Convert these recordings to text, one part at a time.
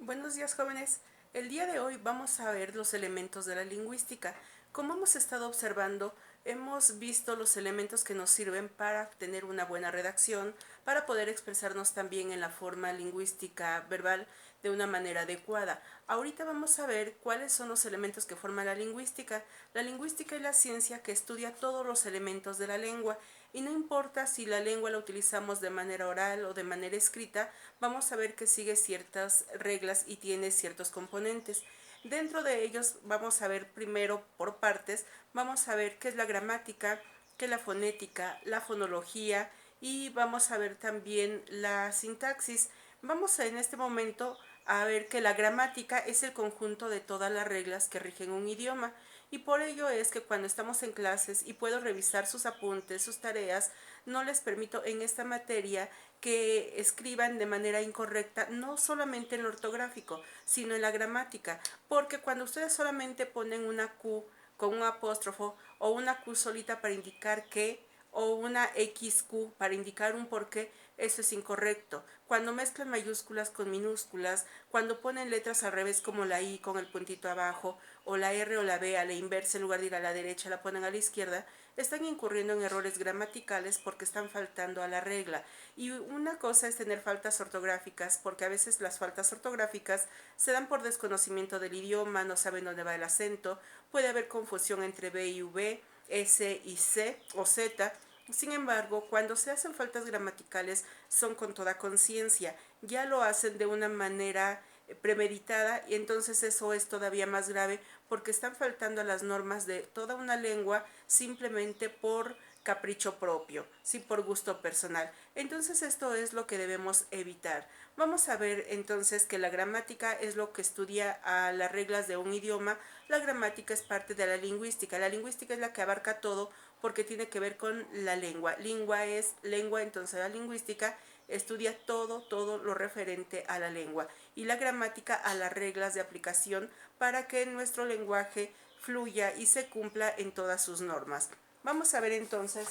Buenos días, jóvenes. El día de hoy vamos a ver los elementos de la lingüística. Como hemos estado observando, hemos visto los elementos que nos sirven para tener una buena redacción, para poder expresarnos también en la forma lingüística verbal de una manera adecuada. Ahorita vamos a ver cuáles son los elementos que forman la lingüística. La lingüística es la ciencia que estudia todos los elementos de la lengua y no importa si la lengua la utilizamos de manera oral o de manera escrita, vamos a ver que sigue ciertas reglas y tiene ciertos componentes. Dentro de ellos vamos a ver primero por partes, vamos a ver qué es la gramática, qué es la fonética, la fonología y vamos a ver también la sintaxis. Vamos en este momento a ver que la gramática es el conjunto de todas las reglas que rigen un idioma y por ello es que cuando estamos en clases y puedo revisar sus apuntes, sus tareas, no les permito en esta materia que escriban de manera incorrecta, no solamente en lo ortográfico, sino en la gramática, porque cuando ustedes solamente ponen una Q con un apóstrofo o una Q solita para indicar que o una XQ para indicar un porqué, eso es incorrecto. Cuando mezclan mayúsculas con minúsculas, cuando ponen letras al revés como la I con el puntito abajo, o la R o la B a la inversa en lugar de ir a la derecha la ponen a la izquierda, están incurriendo en errores gramaticales porque están faltando a la regla. Y una cosa es tener faltas ortográficas, porque a veces las faltas ortográficas se dan por desconocimiento del idioma, no saben dónde va el acento, puede haber confusión entre B y V, S y C o Z. Sin embargo, cuando se hacen faltas gramaticales son con toda conciencia, ya lo hacen de una manera premeditada y entonces eso es todavía más grave porque están faltando a las normas de toda una lengua simplemente por capricho propio, sí, por gusto personal. Entonces esto es lo que debemos evitar. Vamos a ver entonces que la gramática es lo que estudia a las reglas de un idioma. La gramática es parte de la lingüística. La lingüística es la que abarca todo porque tiene que ver con la lengua. Lingua es lengua, entonces la lingüística estudia todo lo referente a la lengua y la gramática a las reglas de aplicación para que nuestro lenguaje fluya y se cumpla en todas sus normas. Vamos a ver entonces,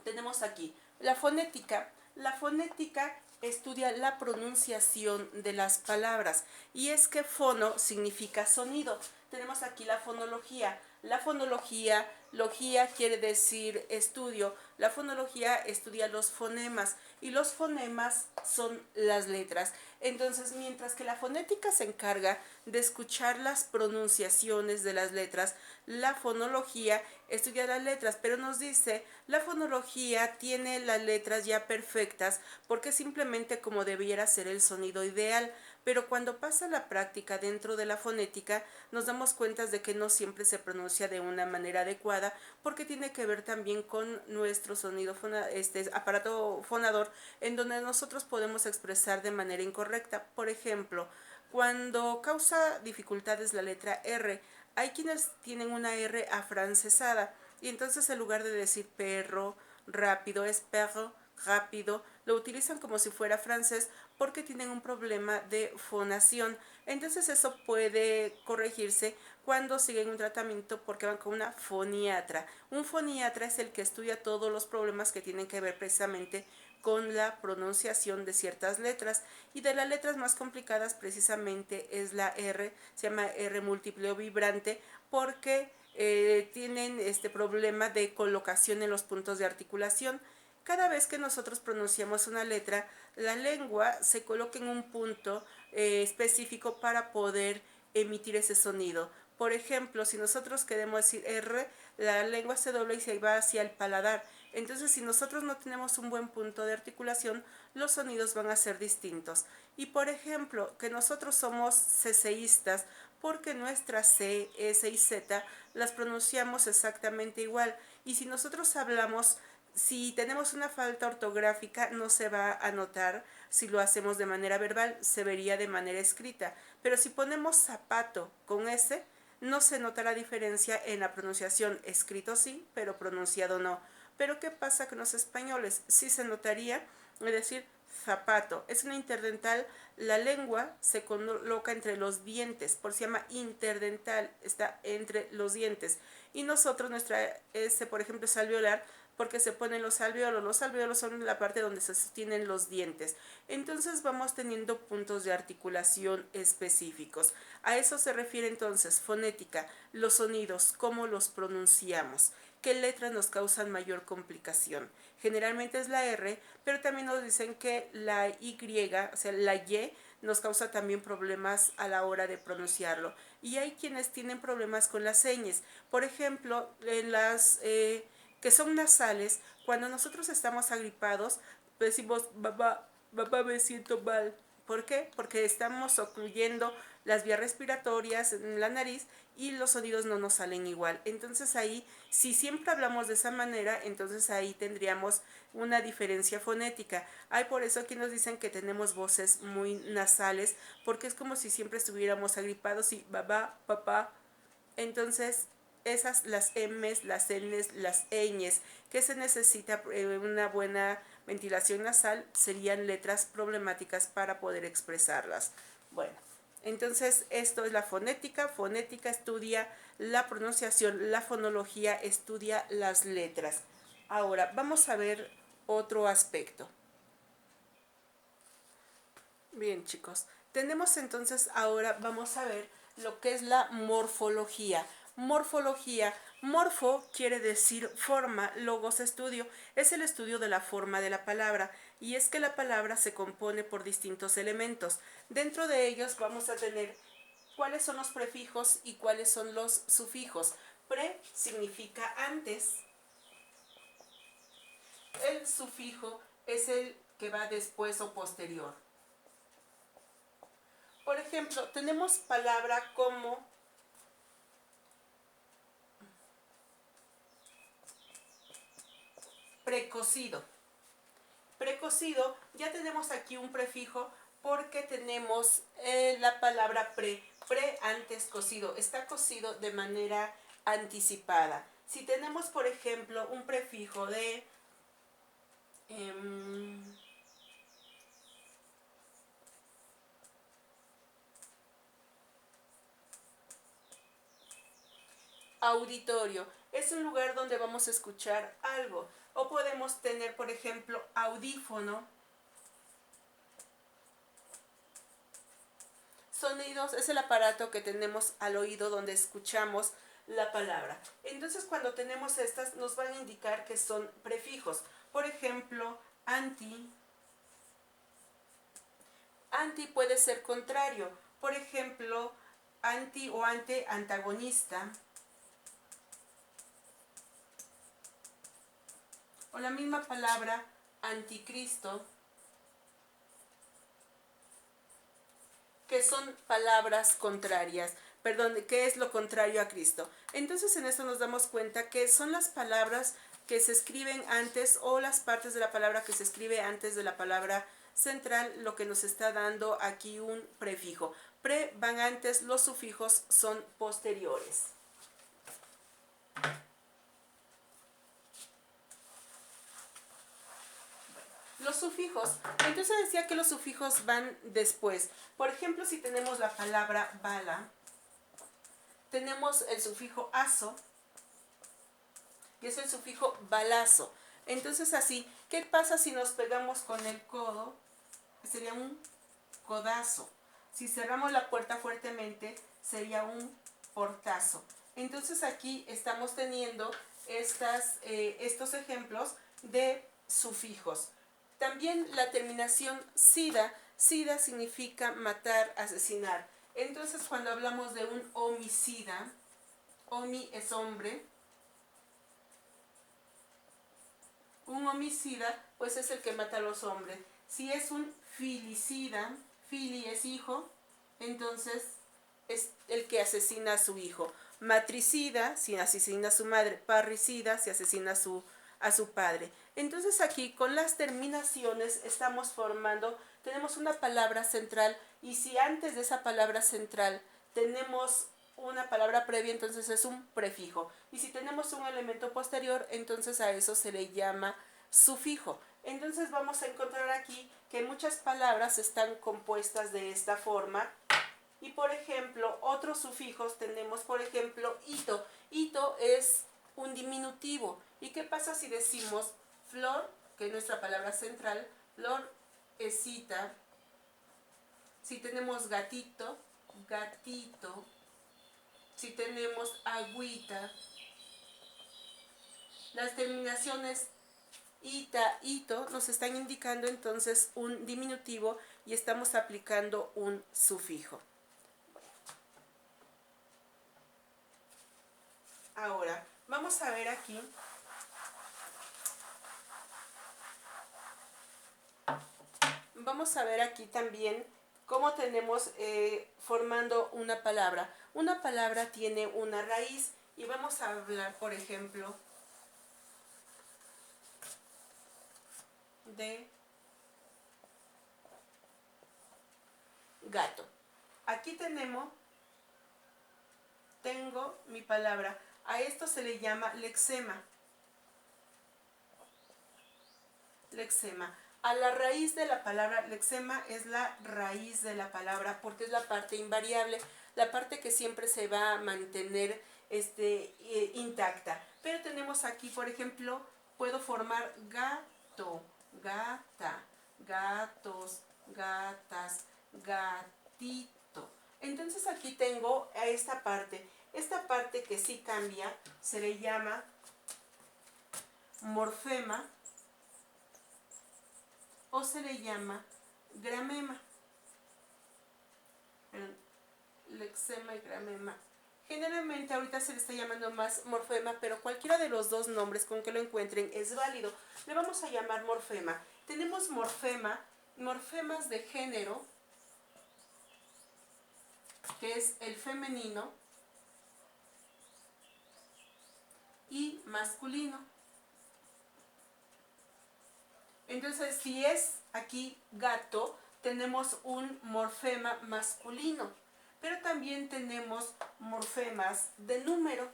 tenemos aquí la fonética. La fonética estudia la pronunciación de las palabras y es que fono significa sonido. Tenemos aquí la fonología. La fonología, logía quiere decir estudio. La fonología estudia los fonemas y los fonemas son las letras. Entonces, mientras que la fonética se encarga de escuchar las pronunciaciones de las letras, la fonología estudia las letras, pero nos dice, la fonología tiene las letras ya perfectas porque simplemente como debiera ser el sonido ideal, pero cuando pasa la práctica dentro de la fonética nos damos cuenta de que no siempre se pronuncia de una manera adecuada porque tiene que ver también con nuestro sonido aparato fonador en donde nosotros podemos expresar de manera incorrecta. Por ejemplo, cuando causa dificultades la letra R, hay quienes tienen una R afrancesada y entonces en lugar de decir perro rápido es perro rápido, lo utilizan como si fuera francés porque tienen un problema de fonación. Entonces eso puede corregirse cuando siguen un tratamiento porque van con una foniatra. Un foniatra es el que estudia todos los problemas que tienen que ver precisamente con la pronunciación de ciertas letras y de las letras más complicadas precisamente es la R, se llama R múltiple o vibrante porque tienen este problema de colocación en los puntos de articulación. Cada vez que nosotros pronunciamos una letra, la lengua se coloca en un punto específico para poder emitir ese sonido. Por ejemplo, si nosotros queremos decir R, la lengua se dobla y se va hacia el paladar. Entonces, si nosotros no tenemos un buen punto de articulación, los sonidos van a ser distintos. Y por ejemplo, que nosotros somos ceseístas porque nuestras C, S y Z las pronunciamos exactamente igual. Y si nosotros hablamos, si tenemos una falta ortográfica, no se va a notar. Si lo hacemos de manera verbal, se vería de manera escrita. Pero si ponemos zapato con S, no se nota la diferencia en la pronunciación. Escrito sí, pero pronunciado no. Pero ¿qué pasa con los españoles? Sí se notaría, es decir, zapato. Es una interdental, la lengua se coloca entre los dientes, por eso se llama interdental, está entre los dientes. Y nosotros, nuestra S, por ejemplo, es alveolar, porque se ponen los alvéolos. Los alvéolos son la parte donde se sostienen los dientes. Entonces vamos teniendo puntos de articulación específicos. A eso se refiere entonces fonética, los sonidos, cómo los pronunciamos, qué letras nos causan mayor complicación. Generalmente es la R, pero también nos dicen que la Y, o sea, la Y, nos causa también problemas a la hora de pronunciarlo. Y hay quienes tienen problemas con las señas. Por ejemplo, en las que son nasales, cuando nosotros estamos agripados, decimos, papá, papá, me siento mal. ¿Por qué? Porque estamos ocluyendo las vías respiratorias en la nariz y los sonidos no nos salen igual. Entonces ahí, si siempre hablamos de esa manera, entonces ahí tendríamos una diferencia fonética. Hay por eso que nos dicen que tenemos voces muy nasales, porque es como si siempre estuviéramos agripados y babá, papá. Entonces, esas, las M's, las N's, las Ñ's, que se necesita una buena ventilación nasal, serían letras problemáticas para poder expresarlas. Bueno, entonces esto es la fonética. Fonética estudia la pronunciación, la fonología estudia las letras. Ahora, vamos a ver otro aspecto. Bien, chicos, tenemos entonces ahora, vamos a ver lo que es la morfología. Morfología, morfo quiere decir forma, logos estudio, es el estudio de la forma de la palabra, y es que la palabra se compone por distintos elementos. Dentro de ellos vamos a tener cuáles son los prefijos y cuáles son los sufijos. Pre significa antes, el sufijo es el que va después o posterior. Por ejemplo, tenemos palabra como precocido. Precocido, ya tenemos aquí un prefijo porque tenemos la palabra pre antes cocido. Está cocido de manera anticipada. Si tenemos, por ejemplo, un prefijo de auditorio, es un lugar donde vamos a escuchar algo. O podemos tener, por ejemplo, audífono. Sonidos es el aparato que tenemos al oído donde escuchamos la palabra. Entonces, cuando tenemos estas, nos van a indicar que son prefijos. Por ejemplo, anti. Anti puede ser contrario. Por ejemplo, anti o ante, antagonista. O la misma palabra anticristo, que son palabras contrarias. Perdón, ¿qué es lo contrario a Cristo? Entonces en esto nos damos cuenta que son las palabras que se escriben antes o las partes de la palabra que se escribe antes de la palabra central lo que nos está dando aquí un prefijo. Pre van antes, los sufijos son posteriores. Los sufijos, entonces decía que los sufijos van después. Por ejemplo, si tenemos la palabra bala, tenemos el sufijo aso, y es el sufijo balazo. Entonces así, ¿qué pasa si nos pegamos con el codo? Sería un codazo. Si cerramos la puerta fuertemente, sería un portazo. Entonces aquí estamos teniendo estos ejemplos de sufijos. También la terminación sida. Sida significa matar, asesinar. Entonces cuando hablamos de un homicida, homi es hombre, un homicida pues es el que mata a los hombres. Si es un filicida, fili es hijo, entonces es el que asesina a su hijo. Matricida, si asesina a su madre. Parricida, si asesina a su padre. Entonces aquí con las terminaciones estamos formando, tenemos una palabra central, y si antes de esa palabra central tenemos una palabra previa, entonces es un prefijo. Y si tenemos un elemento posterior, entonces a eso se le llama sufijo. Entonces vamos a encontrar aquí que muchas palabras están compuestas de esta forma. Y por ejemplo, otros sufijos tenemos, por ejemplo, ito. Ito es un diminutivo. ¿Y qué pasa si decimos flor, que es nuestra palabra central, florecita? Si tenemos gatito, gatito. Si tenemos agüita, las terminaciones ita, ito nos están indicando entonces un diminutivo y estamos aplicando un sufijo. Ahora, vamos a ver aquí también cómo tenemos formando una palabra. Una palabra tiene una raíz y vamos a hablar, por ejemplo, de gato. Aquí tengo mi palabra. A esto se le llama lexema. Lexema. A la raíz de la palabra, lexema es la raíz de la palabra porque es la parte invariable, la parte que siempre se va a mantener intacta. Pero tenemos aquí, por ejemplo, puedo formar gato, gata, gatos, gatas, gatito. Entonces aquí tengo a esta parte. Esta parte que sí cambia se le llama morfema o se le llama gramema. Lexema y gramema. Generalmente ahorita se le está llamando más morfema, pero cualquiera de los dos nombres con que lo encuentren es válido. Le vamos a llamar morfema. Tenemos morfema, morfemas de género, que es el femenino, y masculino. Entonces, si es aquí gato, tenemos un morfema masculino, pero también tenemos morfemas de número.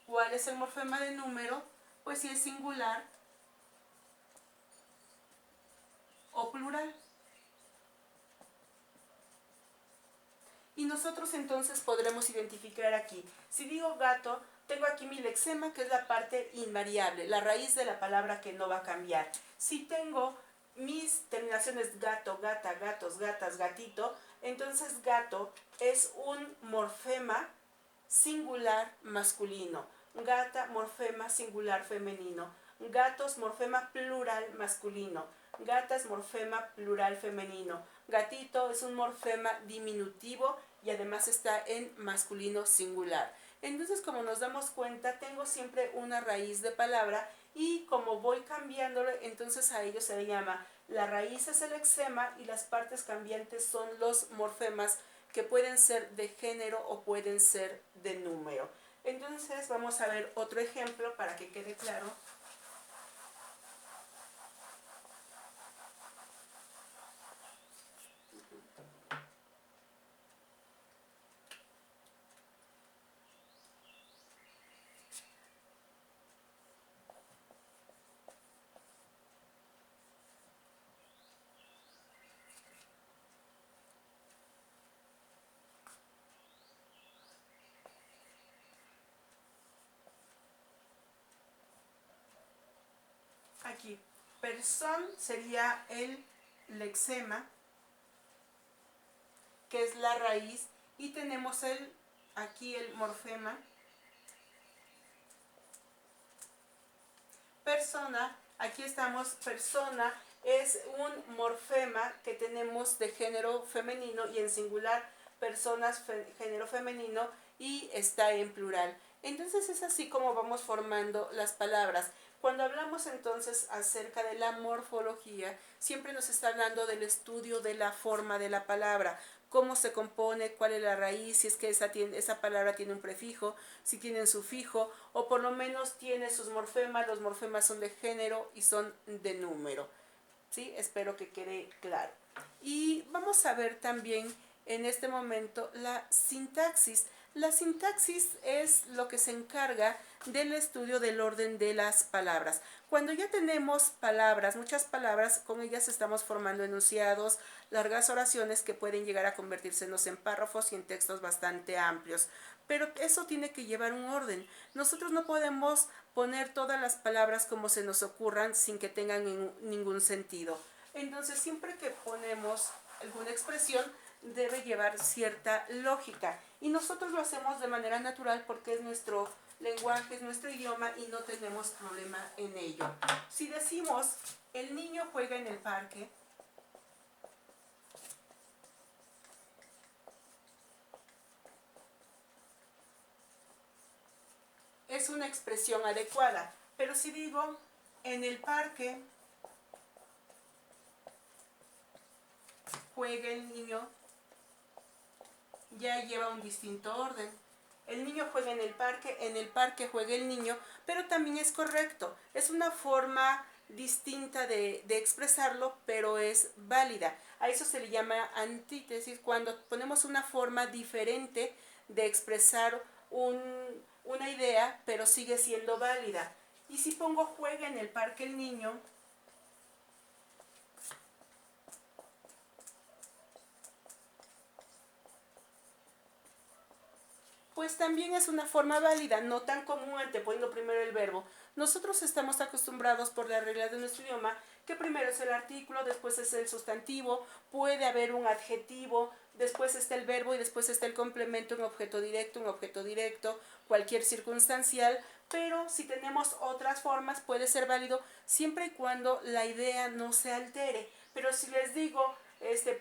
¿Cuál es el morfema de número? Pues si es singular o plural. Y nosotros entonces podremos identificar aquí. Si digo gato, tengo aquí mi lexema, que es la parte invariable, la raíz de la palabra que no va a cambiar. Si tengo mis terminaciones gato, gata, gatos, gatas, gatito, entonces gato es un morfema singular masculino. Gata, morfema singular femenino. Gatos, morfema plural masculino. Gatas, morfema plural femenino. Gatito es un morfema diminutivo y además está en masculino singular. Entonces, como nos damos cuenta, tengo siempre una raíz de palabra y como voy cambiándolo, entonces a ello se le llama, la raíz es el lexema y las partes cambiantes son los morfemas que pueden ser de género o pueden ser de número. Entonces vamos a ver otro ejemplo para que quede claro. Aquí, persón sería el lexema, que es la raíz, y tenemos aquí el morfema. Persona, aquí estamos, persona es un morfema que tenemos de género femenino y en singular personas, género femenino, y está en plural. Entonces es así como vamos formando las palabras. Cuando hablamos entonces acerca de la morfología, siempre nos está hablando del estudio de la forma de la palabra, cómo se compone, cuál es la raíz, si es que esa palabra tiene un prefijo, si tiene un sufijo, o por lo menos tiene sus morfemas. Los morfemas son de género y son de número. ¿Sí? Espero que quede claro. Y vamos a ver también en este momento la sintaxis. La sintaxis es lo que se encarga del estudio del orden de las palabras. Cuando ya tenemos palabras, muchas palabras, con ellas estamos formando enunciados, largas oraciones que pueden llegar a convertirse en párrafos y en textos bastante amplios. Pero eso tiene que llevar un orden. Nosotros no podemos poner todas las palabras como se nos ocurran sin que tengan ningún sentido. Entonces, siempre que ponemos alguna expresión, debe llevar cierta lógica. Y nosotros lo hacemos de manera natural porque es nuestro lenguaje, es nuestro idioma y no tenemos problema en ello. Si decimos, el niño juega en el parque, es una expresión adecuada. Pero si digo, en el parque juega el niño, ya lleva un distinto orden. El niño juega en el parque juega el niño, pero también es correcto. Es una forma distinta de expresarlo, pero es válida. A eso se le llama antítesis, cuando ponemos una forma diferente de expresar una idea, pero sigue siendo válida. Y si pongo juega en el parque el niño, pues también es una forma válida, no tan común anteponiendo primero el verbo. Nosotros estamos acostumbrados por las reglas de nuestro idioma que primero es el artículo, después es el sustantivo, puede haber un adjetivo, después está el verbo y después está el complemento, un objeto directo, cualquier circunstancial, pero si tenemos otras formas puede ser válido siempre y cuando la idea no se altere. Pero si les digo,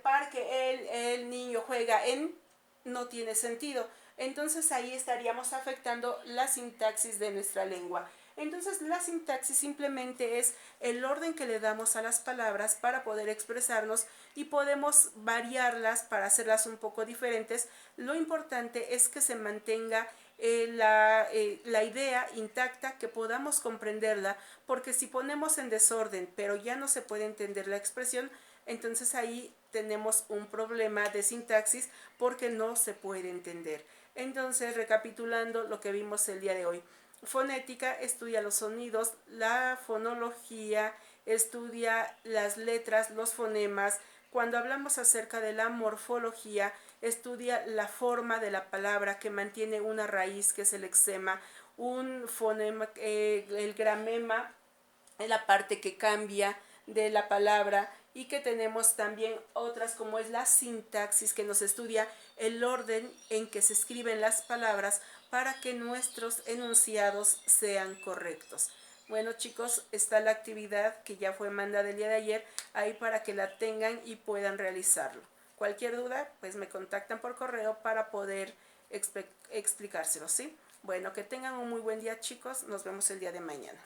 parque, el niño juega en, no tiene sentido. Entonces ahí estaríamos afectando la sintaxis de nuestra lengua. Entonces la sintaxis simplemente es el orden que le damos a las palabras para poder expresarnos y podemos variarlas para hacerlas un poco diferentes. Lo importante es que se mantenga la idea intacta, que podamos comprenderla, porque si ponemos en desorden pero ya no se puede entender la expresión, entonces ahí tenemos un problema de sintaxis porque no se puede entender. Entonces, recapitulando lo que vimos el día de hoy. Fonética estudia los sonidos, la fonología estudia las letras, los fonemas. Cuando hablamos acerca de la morfología, estudia la forma de la palabra que mantiene una raíz, que es el lexema, un fonema, el gramema, la parte que cambia de la palabra, y que tenemos también otras como es la sintaxis, que nos estudia el orden en que se escriben las palabras para que nuestros enunciados sean correctos. Bueno, chicos, está la actividad que ya fue mandada el día de ayer ahí para que la tengan y puedan realizarlo. Cualquier duda, pues me contactan por correo para poder explicárselo, ¿sí? Bueno, que tengan un muy buen día, chicos. Nos vemos el día de mañana.